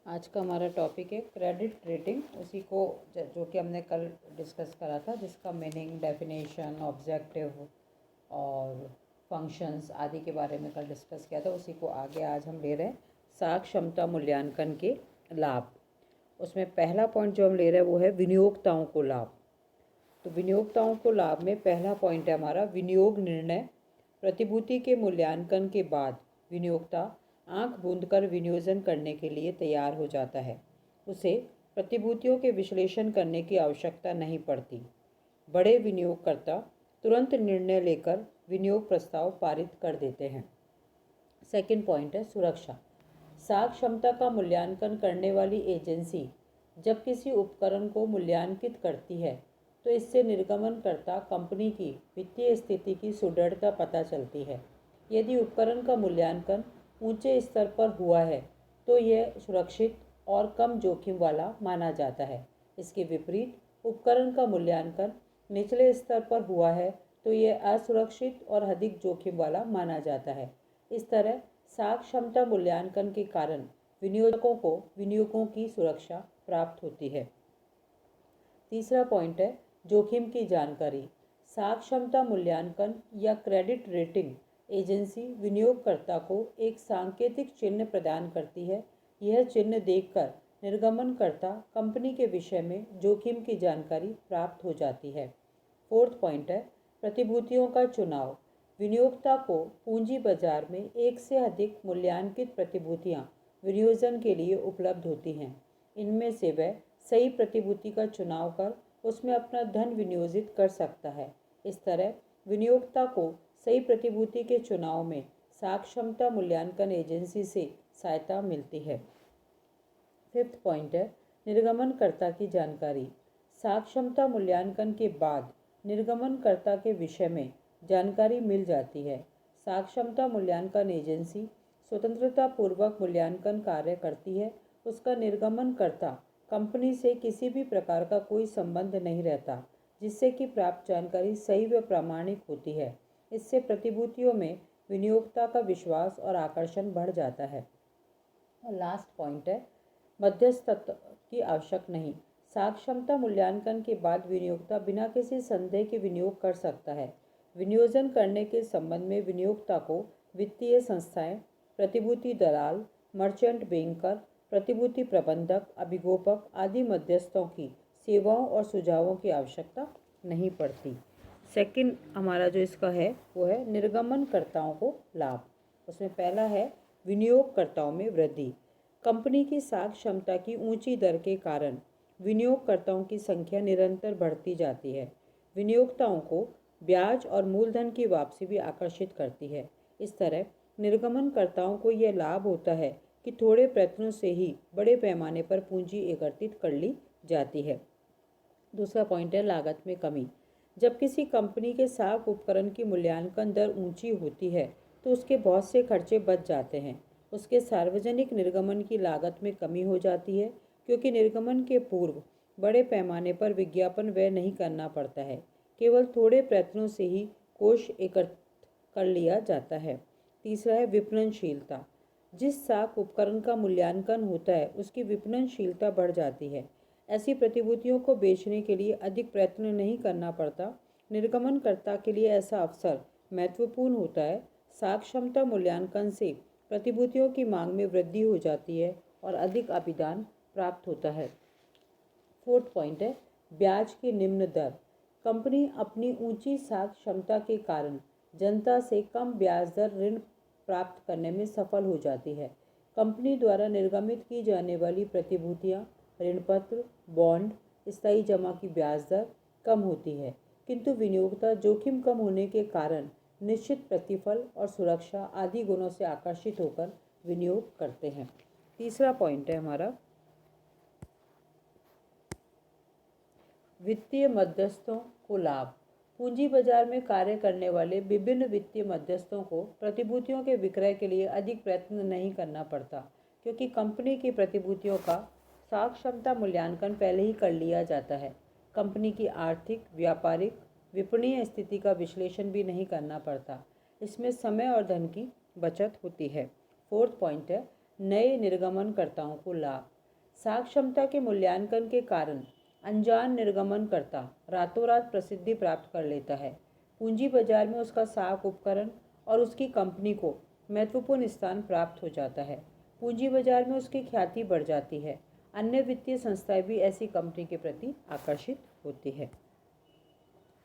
आज का हमारा टॉपिक है क्रेडिट रेटिंग। उसी को जो कि हमने कल डिस्कस करा था, जिसका मीनिंग, डेफिनेशन, ऑब्जेक्टिव और फंक्शंस आदि के बारे में कल डिस्कस किया था। उसी को आगे आज हम ले रहे हैं। साख क्षमता मूल्यांकन के लाभ। उसमें पहला पॉइंट जो हम ले रहे हैं वो है विनियोक्ताओं को लाभ। तो विनियोक्ताओं को लाभ में पहला पॉइंट है हमारा विनियोग निर्णय। प्रतिभूति के मूल्यांकन के बाद विनियोक्ता आंख बूंद कर विनियोजन करने के लिए तैयार हो जाता है। उसे प्रतिभूतियों के विश्लेषण करने की आवश्यकता नहीं पड़ती। बड़े विनियोगकर्ता तुरंत निर्णय लेकर विनियोग प्रस्ताव पारित कर देते हैं। सेकंड पॉइंट है सुरक्षा। साख क्षमता का मूल्यांकन करने वाली एजेंसी जब किसी उपकरण को मूल्यांकित करती है तो इससे निर्गमनकर्ता कंपनी की वित्तीय स्थिति की सुदृढ़ता पता चलती है। यदि उपकरण का मूल्यांकन ऊंचे स्तर पर हुआ है तो यह सुरक्षित और कम जोखिम वाला माना जाता है। इसके विपरीत उपकरण का मूल्यांकन निचले स्तर पर हुआ है तो यह असुरक्षित और अधिक जोखिम वाला माना जाता है। इस तरह साख क्षमता मूल्यांकन के कारण विनियोजकों को विनियोगों की सुरक्षा प्राप्त होती है। तीसरा पॉइंट है जोखिम की जानकारी। साख क्षमता मूल्यांकन या क्रेडिट रेटिंग एजेंसी विनियोगकर्ता को एक सांकेतिक चिन्ह प्रदान करती है। यह चिन्ह देखकर निर्गमनकर्ता कंपनी के विषय में जोखिम की जानकारी प्राप्त हो जाती है। फोर्थ पॉइंट है प्रतिभूतियों का चुनाव। विनियोक्ता को पूंजी बाजार में एक से अधिक मूल्यांकित प्रतिभूतियां विनियोजन के लिए उपलब्ध होती हैं। इनमें से वह सही प्रतिभूति का चुनाव कर उसमें अपना धन विनियोजित कर सकता है। इस तरह विनियोक्ता को सही प्रतिभूति के चुनाव में साख क्षमता मूल्यांकन एजेंसी से सहायता मिलती है। फिफ्थ पॉइंट है निर्गमनकर्ता की जानकारी। साख क्षमता मूल्यांकन के बाद निर्गमनकर्ता के विषय में जानकारी मिल जाती है। साख क्षमता मूल्यांकन एजेंसी स्वतंत्रता पूर्वक मूल्यांकन कार्य करती है। उसका निर्गमनकर्ता कंपनी से किसी भी प्रकार का कोई संबंध नहीं रहता, जिससे कि प्राप्त जानकारी सही व प्रामाणिक होती है। इससे प्रतिभूतियों में विनियोक्ता का विश्वास और आकर्षण बढ़ जाता है। और लास्ट पॉइंट है मध्यस्थता की आवश्यक नहीं। साख क्षमता मूल्यांकन के बाद विनियोक्ता बिना किसी संदेह के विनियोग कर सकता है। विनियोजन करने के संबंध में विनियोक्ता को वित्तीय संस्थाएं, प्रतिभूति दलाल, मर्चेंट बैंकर, प्रतिभूति प्रबंधक, अभिगोपक आदि मध्यस्थों की सेवाओं और सुझावों की आवश्यकता नहीं पड़ती। सेकंड हमारा जो इसका है वो है निर्गमनकर्ताओं को लाभ। उसमें पहला है विनियोगकर्ताओं में वृद्धि। कंपनी की साख क्षमता की ऊंची दर के कारण विनियोगकर्ताओं की संख्या निरंतर बढ़ती जाती है। विनियोक्ताओं को ब्याज और मूलधन की वापसी भी आकर्षित करती है। इस तरह निर्गमनकर्ताओं को यह लाभ होता है कि थोड़े प्रयत्नों से ही बड़े पैमाने पर पूंजी एकत्रित कर ली जाती है। दूसरा पॉइंट है लागत में कमी। जब किसी कंपनी के साख उपकरण की मूल्यांकन दर ऊंची होती है तो उसके बहुत से खर्चे बच जाते हैं। उसके सार्वजनिक निर्गमन की लागत में कमी हो जाती है, क्योंकि निर्गमन के पूर्व बड़े पैमाने पर विज्ञापन व्यय नहीं करना पड़ता है। केवल थोड़े प्रयत्नों से ही कोष एकत्र कर लिया जाता है। तीसरा है विपणनशीलता। जिस साख उपकरण का मूल्यांकन होता है उसकी विपणनशीलता बढ़ जाती है। ऐसी प्रतिभूतियों को बेचने के लिए अधिक प्रयत्न नहीं करना पड़ता। निर्गमनकर्ता के लिए ऐसा अवसर महत्वपूर्ण होता है। साख क्षमता मूल्यांकन से प्रतिभूतियों की मांग में वृद्धि हो जाती है और अधिक अभिदान प्राप्त होता है। फोर्थ पॉइंट है ब्याज की निम्न दर। कंपनी अपनी ऊंची साख क्षमता के कारण जनता से कम ब्याज दर ऋण प्राप्त करने में सफल हो जाती है। कंपनी द्वारा निर्गमित की जाने वाली प्रतिभूतियां, ऋणपत्र, बॉन्ड, स्थायी जमा की ब्याज दर कम होती है, किंतु विनियोक्ता जोखिम कम होने के कारण निश्चित प्रतिफल और सुरक्षा आदि गुणों से आकर्षित होकर विनियोग करते हैं। तीसरा पॉइंट है हमारा वित्तीय मध्यस्थों को लाभ। पूंजी बाजार में कार्य करने वाले विभिन्न वित्तीय मध्यस्थों को प्रतिभूतियों के विक्रय के लिए अधिक प्रयत्न नहीं करना पड़ता, क्योंकि कंपनी की प्रतिभूतियों का साख क्षमता मूल्यांकन पहले ही कर लिया जाता है। कंपनी की आर्थिक, व्यापारिक, विपणीय स्थिति का विश्लेषण भी नहीं करना पड़ता। इसमें समय और धन की बचत होती है। फोर्थ पॉइंट है नए निर्गमनकर्ताओं को लाभ। साख क्षमता के मूल्यांकन के कारण अनजान निर्गमनकर्ता रातों रात प्रसिद्धि प्राप्त कर लेता है। पूंजी बाजार में उसका साख उपकरण और उसकी कंपनी को महत्वपूर्ण स्थान प्राप्त हो जाता है। पूंजी बाजार में उसकी ख्याति बढ़ जाती है। अन्य वित्तीय संस्थाएं भी ऐसी कंपनी के प्रति आकर्षित होती है।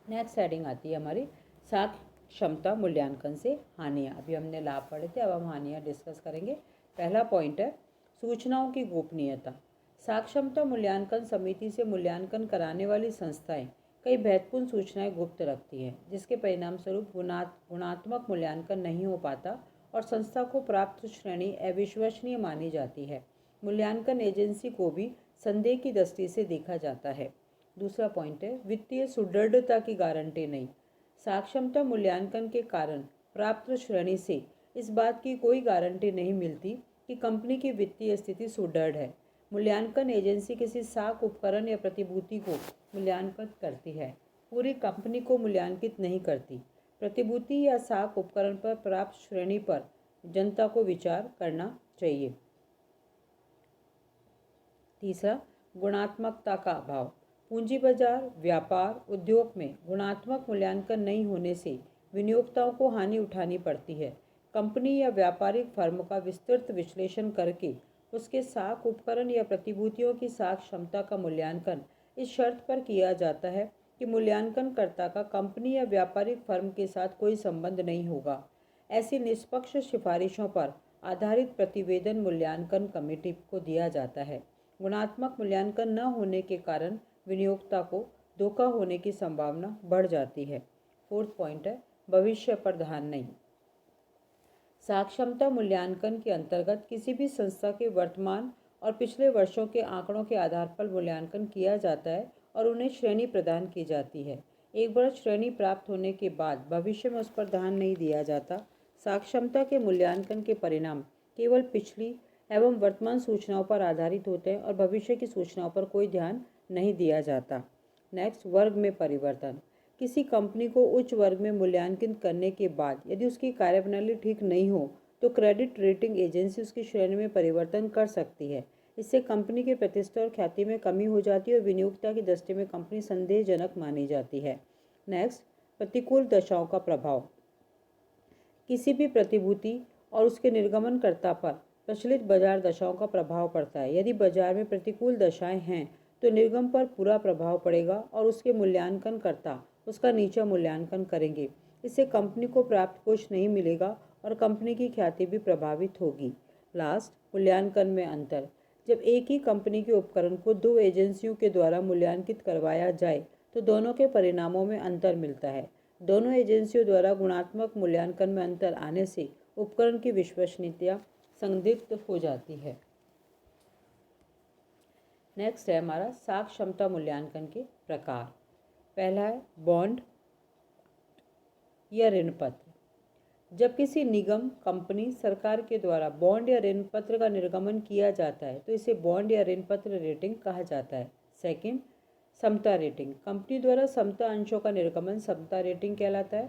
नेक्स्ट हेडिंग आती है हमारी साख क्षमता मूल्यांकन से हानियाँ। अभी हमने लाभ पढ़े थे, अब हम हानियाँ डिस्कस करेंगे। पहला पॉइंट है सूचनाओं की गोपनीयता। साख क्षमता मूल्यांकन समिति से मूल्यांकन कराने वाली संस्थाएं कई महत्वपूर्ण सूचनाएं गुप्त रखती हैं, जिसके परिणाम स्वरूप गुणात्मक मूल्यांकन नहीं हो पाता और संस्था को प्राप्त श्रेणी अविश्वसनीय मानी जाती है। मूल्यांकन एजेंसी को भी संदेह की दृष्टि से देखा जाता है। दूसरा पॉइंट है वित्तीय सुदृढ़ता की गारंटी नहीं। साख क्षमता मूल्यांकन के कारण प्राप्त श्रेणी से इस बात की कोई गारंटी नहीं मिलती कि कंपनी की वित्तीय स्थिति सुदृढ़ है। मूल्यांकन एजेंसी किसी साख उपकरण या प्रतिभूति को मूल्यांकित करती है, पूरी कंपनी को मूल्यांकित नहीं करती। प्रतिभूति या साख उपकरण पर प्राप्त श्रेणी पर जनता को विचार करना चाहिए। तीसरा गुणात्मकता का अभाव। पूंजी बाजार, व्यापार, उद्योग में गुणात्मक मूल्यांकन नहीं होने से विनियोक्ताओं को हानि उठानी पड़ती है। कंपनी या व्यापारिक फर्म का विस्तृत विश्लेषण करके उसके साख उपकरण या प्रतिभूतियों की साख क्षमता का मूल्यांकन इस शर्त पर किया जाता है कि मूल्यांकनकर्ता का कंपनी या व्यापारिक फर्म के साथ कोई संबंध नहीं होगा। ऐसी निष्पक्ष सिफारिशों पर आधारित प्रतिवेदन मूल्यांकन कमेटी को दिया जाता है। गुणात्मक मूल्यांकन न होने के कारण विनियोक्ता को धोखा होने की संभावना बढ़ जाती है। फोर्थ पॉइंट है भविष्य पर ध्यान नहीं। साख क्षमता मूल्यांकन के अंतर्गत किसी भी संस्था के वर्तमान और पिछले वर्षों के आंकड़ों के आधार पर मूल्यांकन किया जाता है और उन्हें श्रेणी प्रदान की जाती है। एक बार श्रेणी प्राप्त होने के बाद भविष्य में उस पर ध्यान नहीं दिया जाता। साख क्षमता के मूल्यांकन के परिणाम केवल पिछली एवं वर्तमान सूचनाओं पर आधारित होते हैं और भविष्य की सूचनाओं पर कोई ध्यान नहीं दिया जाता। नेक्स्ट वर्ग में परिवर्तन। किसी कंपनी को उच्च वर्ग में मूल्यांकित करने के बाद यदि उसकी कार्यप्रणाली ठीक नहीं हो तो क्रेडिट रेटिंग एजेंसी उसकी श्रेणी में परिवर्तन कर सकती है। इससे कंपनी की प्रतिष्ठा और ख्याति में कमी हो जाती है और विनियोक्ता की दृष्टि में कंपनी संदेहजनक मानी जाती है। नेक्स्ट प्रतिकूल दशाओं का प्रभाव। किसी भी प्रतिभूति और उसके निर्गमनकर्ता पर प्रचलित बाजार दशाओं का प्रभाव पड़ता है। यदि बाजार में प्रतिकूल दशाएं हैं तो निर्गम पर पूरा प्रभाव पड़ेगा और उसके मूल्यांकनकर्ता उसका नीचा मूल्यांकन करेंगे। इससे कंपनी को प्राप्त कोष नहीं मिलेगा और कंपनी की ख्याति भी प्रभावित होगी। लास्ट मूल्यांकन में अंतर। जब एक ही कंपनी के उपकरण को दो एजेंसियों के द्वारा मूल्यांकित करवाया जाए तो दोनों के परिणामों में अंतर मिलता है। दोनों एजेंसियों द्वारा गुणात्मक मूल्यांकन में अंतर आने से उपकरण की विश्वसनीयता संदिग्ध हो जाती है। नेक्स्ट है हमारा साख क्षमता मूल्यांकन के प्रकार। पहला है बॉन्ड या ऋण पत्र। जब किसी निगम, कंपनी, सरकार के द्वारा बॉन्ड या ऋण पत्र का निर्गमन किया जाता है तो इसे बॉन्ड या ऋण पत्र रेटिंग कहा जाता है। सेकंड समता रेटिंग। कंपनी द्वारा समता अंशों का निर्गमन समता रेटिंग कहलाता है।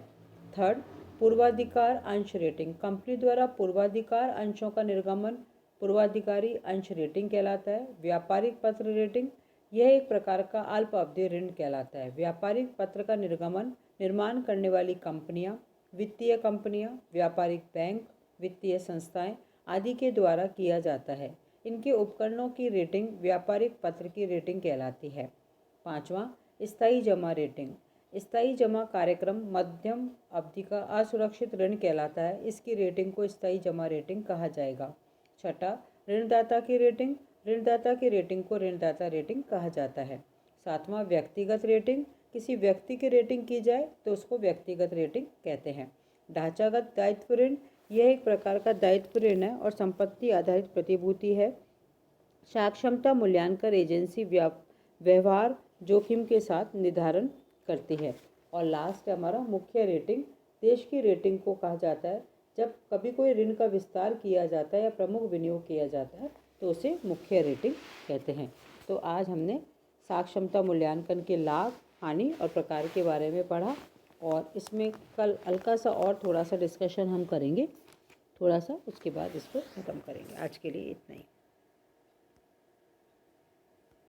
थर्ड पूर्वाधिकार अंश रेटिंग। कंपनी द्वारा पूर्वाधिकार अंशों का निर्गमन पूर्वाधिकारी अंश रेटिंग कहलाता है। व्यापारिक पत्र रेटिंग। यह एक प्रकार का अल्प अवधि ऋण कहलाता है। व्यापारिक पत्र का निर्गमन निर्माण करने वाली कंपनियां, वित्तीय कंपनियां, व्यापारिक बैंक, वित्तीय संस्थाएं आदि के द्वारा किया जाता है। इनके उपकरणों की रेटिंग व्यापारिक पत्र की रेटिंग कहलाती है। पाँचवां स्थायी जमा रेटिंग। स्थायी जमा कार्यक्रम मध्यम अवधि का असुरक्षित ऋण कहलाता है। इसकी रेटिंग को स्थायी जमा रेटिंग कहा जाएगा। छठा ऋणदाता की रेटिंग। ऋणदाता की रेटिंग को ऋणदाता रेटिंग कहा जाता है। सातवां व्यक्तिगत रेटिंग। किसी व्यक्ति की रेटिंग की जाए तो उसको व्यक्तिगत रेटिंग कहते हैं। ढांचागत दायित्व ऋण। यह एक प्रकार का दायित्व ऋण है और संपत्ति आधारित प्रतिभूति है। साख क्षमता मूल्यांकन एजेंसी व्यवहार जोखिम के साथ निर्धारण करती है। और लास्ट है हमारा मुख्य रेटिंग। देश की रेटिंग को कहा जाता है जब कभी कोई ऋण का विस्तार किया जाता है या प्रमुख विनियोग किया जाता है तो उसे मुख्य रेटिंग कहते हैं। तो आज हमने साख क्षमता मूल्यांकन के लाभ, हानि और प्रकार के बारे में पढ़ा और इसमें कल हल्का सा और थोड़ा सा डिस्कशन हम करेंगे। थोड़ा सा, उसके बाद इसको ख़त्म करेंगे। आज के लिए इतना ही।